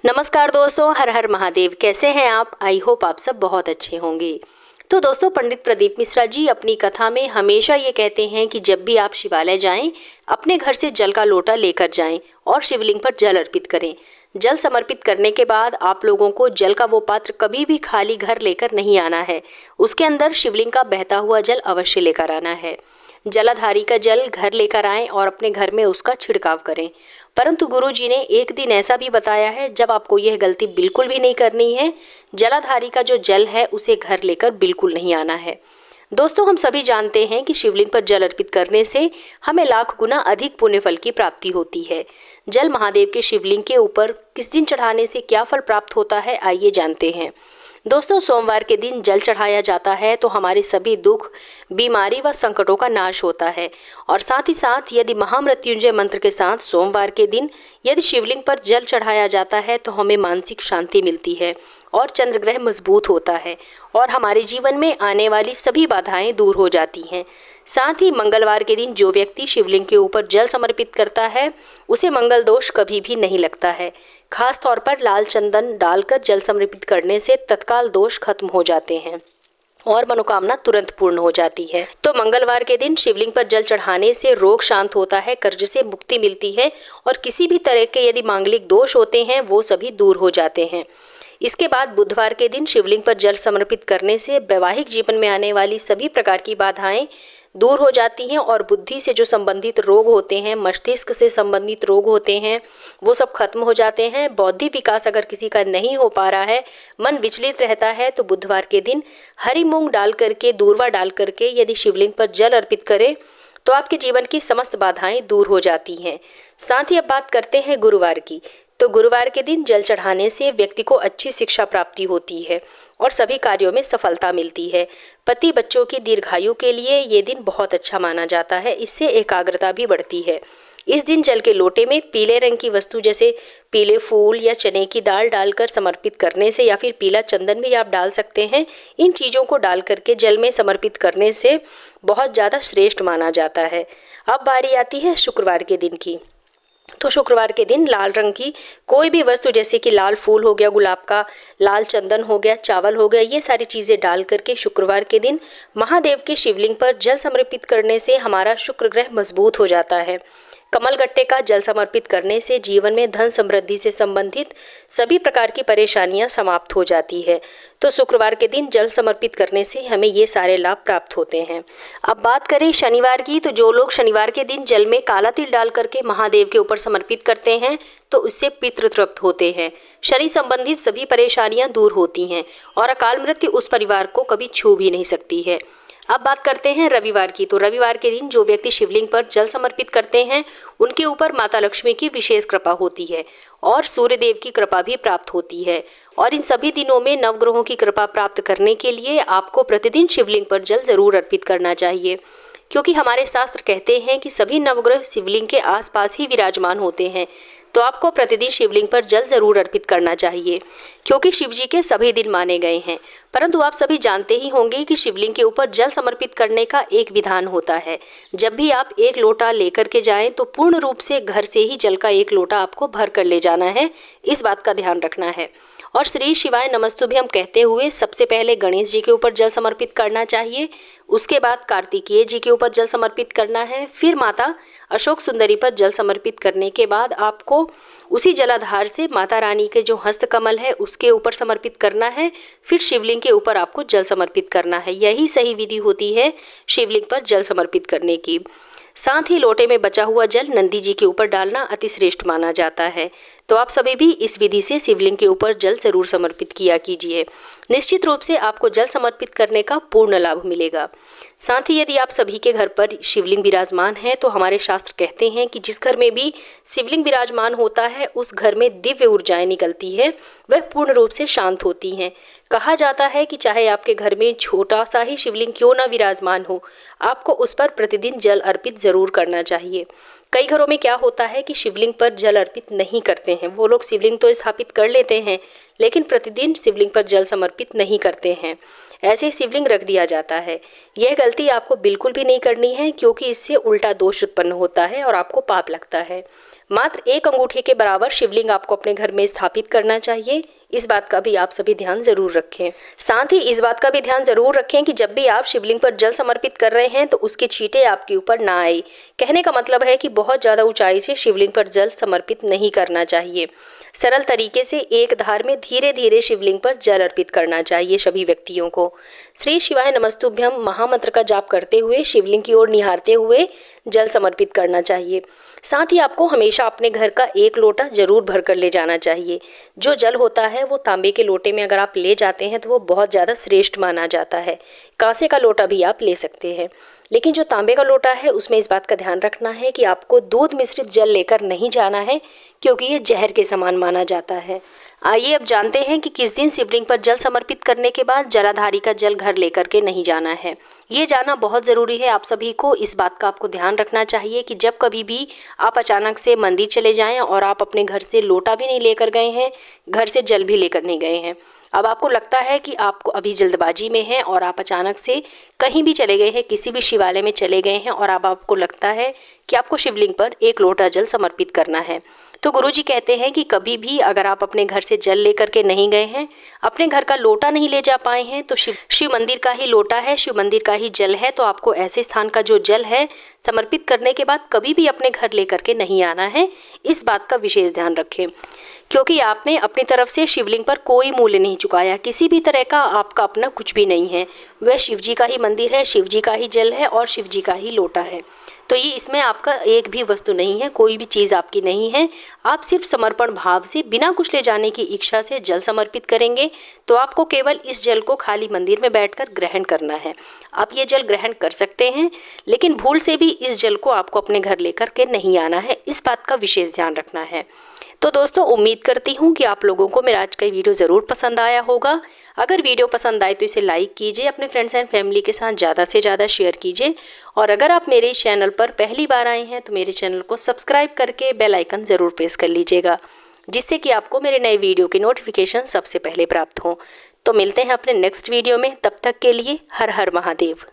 नमस्कार दोस्तों, हर हर महादेव। कैसे हैं आप? आई होप आप सब बहुत अच्छे होंगे। तो दोस्तों, पंडित प्रदीप मिश्रा जी अपनी कथा में हमेशा ये कहते हैं कि जब भी आप शिवालय जाएं, अपने घर से जल का लोटा लेकर जाएं और शिवलिंग पर जल अर्पित करें। जल समर्पित करने के बाद आप लोगों को जल का वो पात्र कभी भी खाली घर लेकर नहीं आना है। उसके अंदर शिवलिंग का बहता हुआ जल अवश्य लेकर आना है। जलाधारी का जल घर लेकर आएं और अपने घर में उसका छिड़काव करें। परंतु गुरु जी ने एक दिन ऐसा भी बताया है जब आपको यह गलती बिल्कुल भी नहीं करनी है। जलाधारी का जो जल है उसे घर लेकर बिल्कुल नहीं आना है। दोस्तों, हम सभी जानते हैं कि शिवलिंग पर जल अर्पित करने से हमें लाख गुना अधिक पुण्य फल की प्राप्ति होती है। जल महादेव के शिवलिंग के ऊपर किस दिन चढ़ाने से क्या फल प्राप्त होता है, आइए जानते हैं। दोस्तों, सोमवार के दिन जल चढ़ाया जाता है तो हमारे सभी दुख, बीमारी व संकटों का नाश होता है। और साथ ही साथ यदि महामृत्युंजय मंत्र के साथ सोमवार के दिन यदि शिवलिंग पर जल चढ़ाया जाता है तो हमें मानसिक शांति मिलती है और चंद्रग्रह मजबूत होता है और हमारे जीवन में आने वाली सभी बाधाएं दूर हो जाती हैं। साथ ही मंगलवार के दिन जो व्यक्ति शिवलिंग के ऊपर जल समर्पित करता है उसे मंगल दोष कभी भी नहीं लगता है। खास तौर पर लाल चंदन डालकर जल समर्पित करने से तत्काल दोष खत्म हो जाते हैं और मनोकामना तुरंत पूर्ण हो जाती है। तो मंगलवार के दिन शिवलिंग पर जल चढ़ाने से रोग शांत होता है, कर्ज से मुक्ति मिलती है और किसी भी तरह के यदि मांगलिक दोष होते हैं वो सभी दूर हो जाते हैं। इसके बाद बुधवार के दिन शिवलिंग पर जल समर्पित करने से वैवाहिक जीवन में आने वाली सभी प्रकार की बाधाएं दूर हो जाती हैं और बुद्धि से जो संबंधित रोग होते हैं, मस्तिष्क से संबंधित रोग होते हैं, वो सब खत्म हो जाते हैं। बौद्धिक विकास अगर किसी का नहीं हो पा रहा है, मन विचलित रहता है, तो बुधवार के दिन हरी मूंग डाल करके, दूर्वा डाल करके यदि शिवलिंग पर जल अर्पित करें तो आपके जीवन की समस्त बाधाएं दूर हो जाती हैं। साथ ही अब बात करते हैं गुरुवार की। तो गुरुवार के दिन जल चढ़ाने से व्यक्ति को अच्छी शिक्षा प्राप्ति होती है और सभी कार्यों में सफलता मिलती है। पति बच्चों की दीर्घायु के लिए ये दिन बहुत अच्छा माना जाता है। इससे एकाग्रता भी बढ़ती है। इस दिन जल के लोटे में पीले रंग की वस्तु जैसे पीले फूल या चने की दाल डालकर समर्पित करने से, या फिर पीला चंदन भी आप डाल सकते हैं, इन चीज़ों को डाल करके जल में समर्पित करने से बहुत ज़्यादा श्रेष्ठ माना जाता है। अब बारी आती है शुक्रवार के दिन की। तो शुक्रवार के दिन लाल रंग की कोई भी वस्तु जैसे कि लाल फूल हो गया गुलाब का, लाल चंदन हो गया, चावल हो गया, ये सारी चीज़ें डाल करके शुक्रवार के दिन महादेव के शिवलिंग पर जल समर्पित करने से हमारा शुक्र ग्रह मजबूत हो जाता है। कमल गट्टे का जल समर्पित करने से जीवन में धन समृद्धि से संबंधित सभी प्रकार की परेशानियां समाप्त हो जाती है। तो शुक्रवार के दिन जल समर्पित करने से हमें ये सारे लाभ प्राप्त होते हैं। अब बात करें शनिवार की। तो जो लोग शनिवार के दिन जल में काला तिल डाल करके महादेव के ऊपर समर्पित करते हैं तो उससे पितृ तृप्त होते हैं, शनि संबंधित सभी परेशानियां दूर होती हैं और अकाल मृत्यु उस परिवार को कभी छू भी नहीं सकती है। अब बात करते हैं रविवार की। तो रविवार के दिन जो व्यक्ति शिवलिंग पर जल समर्पित करते हैं उनके ऊपर माता लक्ष्मी की विशेष कृपा होती है और सूर्य देव की कृपा भी प्राप्त होती है। और इन सभी दिनों में नवग्रहों की कृपा प्राप्त करने के लिए आपको प्रतिदिन शिवलिंग पर जल जरूर अर्पित करना चाहिए, क्योंकि हमारे शास्त्र कहते हैं कि सभी नवग्रह शिवलिंग के आसपास ही विराजमान होते हैं। तो आपको प्रतिदिन शिवलिंग पर जल जरूर अर्पित करना चाहिए, क्योंकि शिव जी के सभी दिन माने गए हैं। परंतु आप सभी जानते ही होंगे कि शिवलिंग के ऊपर जल समर्पित करने का एक विधान होता है। जब भी आप एक लोटा लेकर के जाएं तो पूर्ण रूप से घर से ही जल का एक लोटा आपको भर कर ले जाना है, इस बात का ध्यान रखना है। और श्री शिवाय नमस्तुभ्यम कहते हुए सबसे पहले गणेश जी के ऊपर जल समर्पित करना चाहिए, उसके बाद कार्तिकेय जी के ऊपर जल समर्पित करना है, फिर माता अशोक सुंदरी पर जल समर्पित करने के बाद आपको उसी जलाधार से माता रानी के जो हस्त कमल है उसके ऊपर समर्पित करना है, फिर शिवलिंग के ऊपर आपको जल समर्पित करना है। यही सही विधि होती है शिवलिंग पर जल समर्पित करने की। साथ ही लोटे में बचा हुआ जल नंदी जी के ऊपर डालना अति श्रेष्ठ माना जाता है। तो आप सभी भी इस विधि से शिवलिंग के ऊपर जल जरूर समर्पित किया कीजिए। निश्चित रूप से आपको जल समर्पित करने का पूर्ण लाभ मिलेगा। साथ ही यदि आप सभी के घर पर शिवलिंग विराजमान है तो हमारे शास्त्र कहते हैं कि जिस घर में भी शिवलिंग विराजमान होता है उस घर में दिव्य ऊर्जाएं निकलती है, वह पूर्ण रूप से शांत होती हैं। कहा जाता है कि चाहे आपके घर में छोटा सा ही शिवलिंग क्यों ना विराजमान हो, आपको उस पर प्रतिदिन जल अर्पित जरूर करना चाहिए। कई घरों में क्या होता है कि शिवलिंग पर जल अर्पित नहीं करते हैं। वो लोग शिवलिंग तो स्थापित कर लेते हैं लेकिन प्रतिदिन शिवलिंग पर जल समर्पित नहीं करते हैं, ऐसे शिवलिंग रख दिया जाता है। यह गलती आपको बिल्कुल भी नहीं करनी है, क्योंकि इससे उल्टा दोष उत्पन्न होता है और आपको पाप लगता है। मात्र 1 अंगूठे के बराबर शिवलिंग आपको अपने घर में स्थापित करना चाहिए। इस बात का भी आप सभी ध्यान जरूर रखें। साथ ही इस बात का भी ध्यान जरूर रखें कि जब भी आप शिवलिंग पर जल समर्पित कर रहे हैं तो उसकी छींटे आपके ऊपर ना आए। कहने का मतलब है कि बहुत ज़्यादा ऊंचाई से शिवलिंग पर जल समर्पित नहीं करना चाहिए। सरल तरीके से एक धार में धीरे धीरे शिवलिंग पर जल अर्पित करना चाहिए सभी व्यक्तियों को। श्री शिवाय नमस्तुभ्यम महामंत्र का जाप करते हुए शिवलिंग की ओर निहारते हुए जल समर्पित करना चाहिए। साथ ही आपको हमेशा अपने घर का 1 लोटा जरूर भर कर ले जाना चाहिए। जो जल होता है वो तांबे के लोटे में अगर आप ले जाते हैं तो वो बहुत ज़्यादा श्रेष्ठ माना जाता है। कांसे का लोटा भी आप ले सकते हैं, लेकिन जो तांबे का लोटा है उसमें इस बात का ध्यान रखना है कि आपको दूध मिश्रित जल लेकर नहीं जाना है, क्योंकि ये जहर के समान माना जाता है। आइए अब जानते हैं कि किस दिन शिवलिंग पर जल समर्पित करने के बाद जलाधारी का जल घर लेकर के नहीं जाना है। ये जानना बहुत ज़रूरी है आप सभी को। इस बात का आपको ध्यान रखना चाहिए कि जब कभी भी आप अचानक से मंदिर चले जाएं और आप अपने घर से लोटा भी नहीं लेकर गए हैं, घर से जल भी लेकर नहीं गए हैं, अब आपको लगता है कि आपको अभी जल्दबाजी में है और आप अचानक से कहीं भी चले गए हैं, किसी भी शिवालय में चले गए हैं और अब आपको लगता है कि आपको शिवलिंग पर 1 लोटा जल समर्पित करना है, तो गुरुजी कहते हैं कि कभी भी अगर आप अपने घर से जल लेकर के नहीं गए हैं, अपने घर का लोटा नहीं ले जा पाए हैं, तो शिव मंदिर का ही लोटा है, शिव मंदिर का ही जल है, तो आपको ऐसे स्थान का जो जल है समर्पित करने के बाद कभी भी अपने घर लेकर के नहीं आना है। इस बात का विशेष ध्यान रखें, क्योंकि आपने अपनी तरफ से शिवलिंग पर कोई मूल्य नहीं चुकाया, किसी भी तरह का आपका अपना कुछ भी नहीं है। वह शिव जी का ही मंदिर है, शिव जी का ही जल है और शिव जी का ही लोटा है। तो ये इसमें आपका एक भी वस्तु नहीं है, कोई भी चीज़ आपकी नहीं है। आप सिर्फ समर्पण भाव से बिना कुछ ले जाने की इच्छा से जल समर्पित करेंगे, तो आपको केवल इस जल को खाली मंदिर में बैठकर ग्रहण करना है। आप ये जल ग्रहण कर सकते हैं, लेकिन भूल से भी इस जल को आपको अपने घर लेकर के नहीं आना है। इस बात का विशेष ध्यान रखना है। तो दोस्तों, उम्मीद करती हूँ कि आप लोगों को मेरा आज का वीडियो ज़रूर पसंद आया होगा। अगर वीडियो पसंद आए तो इसे लाइक कीजिए, अपने फ्रेंड्स एंड फैमिली के साथ ज़्यादा से ज़्यादा शेयर कीजिए, और अगर आप मेरे इस चैनल पर पहली बार आए हैं तो मेरे चैनल को सब्सक्राइब करके बेल आइकन ज़रूर प्रेस कर लीजिएगा, जिससे कि आपको मेरे नए वीडियो की नोटिफिकेशन सबसे पहले प्राप्त हो। तो मिलते हैं अपने नेक्स्ट वीडियो में, तब तक के लिए हर हर महादेव।